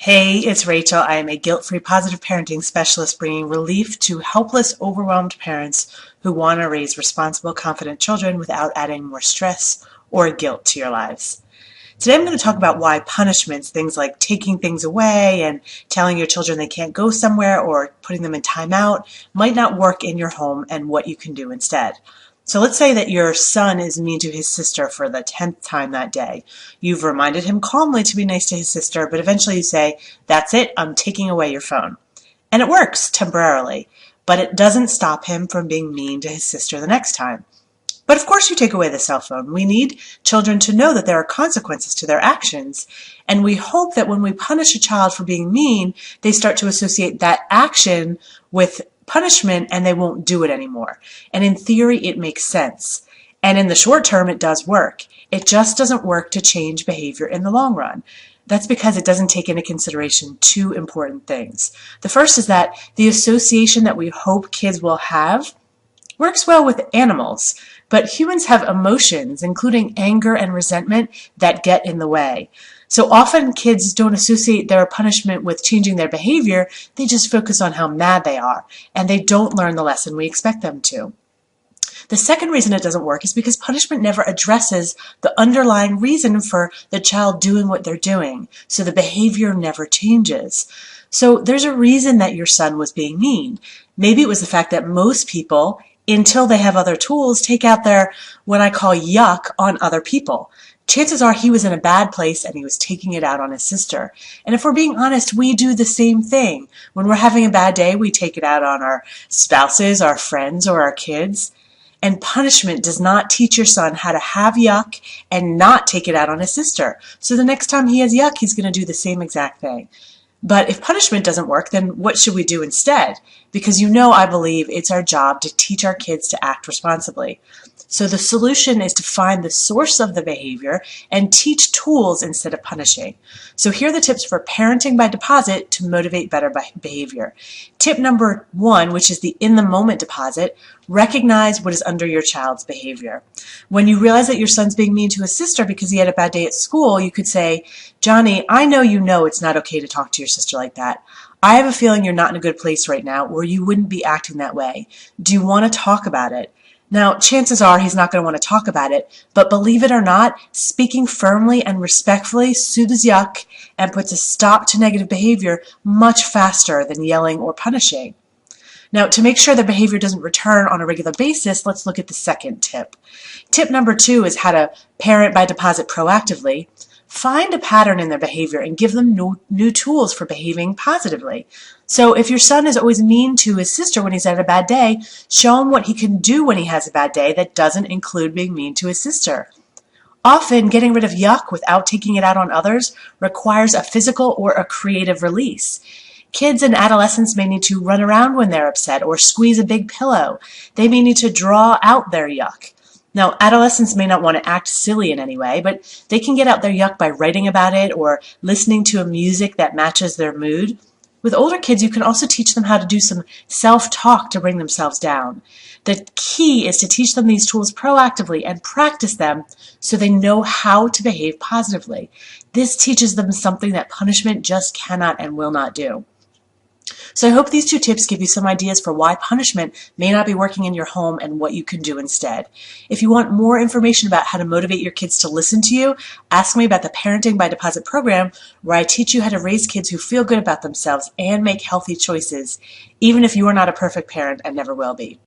Hey, it's Rachel. I am a guilt-free positive parenting specialist bringing relief to helpless, overwhelmed parents who want to raise responsible, confident children without adding more stress or guilt to your lives. Today I'm going to talk about why punishments, things like taking things away and telling your children they can't go somewhere or putting them in timeout, might not work in your home and what you can do instead. So let's say that your son is mean to his sister for the 10th time that day. You've reminded him calmly to be nice to his sister, but eventually you say, "That's it, I'm taking away your phone." And it works temporarily, but it doesn't stop him from being mean to his sister the next time. But of course you take away the cell phone. We need children to know that there are consequences to their actions. And we hope that when we punish a child for being mean, they start to associate that action with punishment and they won't do it anymore. And in theory, it makes sense. And in the short term, it does work. It just doesn't work to change behavior in the long run. That's because it doesn't take into consideration two important things. The first is that the association that we hope kids will have works well with animals, but humans have emotions, including anger and resentment, that get in the way. So often kids don't associate their punishment with changing their behavior, they just focus on how mad they are, and they don't learn the lesson we expect them to. The second reason it doesn't work is because punishment never addresses the underlying reason for the child doing what they're doing, so the behavior never changes. So there's a reason that your son was being mean. Maybe it was the fact that most people, until they have other tools, take out their, what I call yuck, on other people. Chances are he was in a bad place and he was taking it out on his sister. And if we're being honest, we do the same thing. When we're having a bad day, we take it out on our spouses, our friends, or our kids. And punishment does not teach your son how to have yuck and not take it out on his sister. So the next time he has yuck, he's going to do the same exact thing. But if punishment doesn't work, then what should we do instead? Because I believe it's our job to teach our kids to act responsibly. So the solution is to find the source of the behavior and teach tools instead of punishing. So here are the tips for parenting by deposit to motivate better behavior. Tip number 1, which is the in-the-moment deposit, recognize what is under your child's behavior. When you realize that your son's being mean to his sister because he had a bad day at school, you could say, "Johnny, I know you know it's not okay to talk to your sister like that. I have a feeling you're not in a good place right now or you wouldn't be acting that way. Do you want to talk about it?" Now, chances are he's not going to want to talk about it, but believe it or not, speaking firmly and respectfully soothes yuck and puts a stop to negative behavior much faster than yelling or punishing. Now, to make sure the behavior doesn't return on a regular basis, let's look at the second tip. Tip number 2 is how to parent by deposit proactively. Find a pattern in their behavior and give them new tools for behaving positively. So if your son is always mean to his sister when he's had a bad day, show him what he can do when he has a bad day that doesn't include being mean to his sister. Often, getting rid of yuck without taking it out on others requires a physical or a creative release. Kids and adolescents may need to run around when they're upset or squeeze a big pillow. They may need to draw out their yuck. Now, adolescents may not want to act silly in any way, but they can get out their yuck by writing about it or listening to a music that matches their mood. With older kids, you can also teach them how to do some self-talk to bring themselves down. The key is to teach them these tools proactively and practice them so they know how to behave positively. This teaches them something that punishment just cannot and will not do. So I hope these 2 tips give you some ideas for why punishment may not be working in your home and what you can do instead. If you want more information about how to motivate your kids to listen to you, ask me about the Parenting by Deposit program, where I teach you how to raise kids who feel good about themselves and make healthy choices, even if you are not a perfect parent and never will be.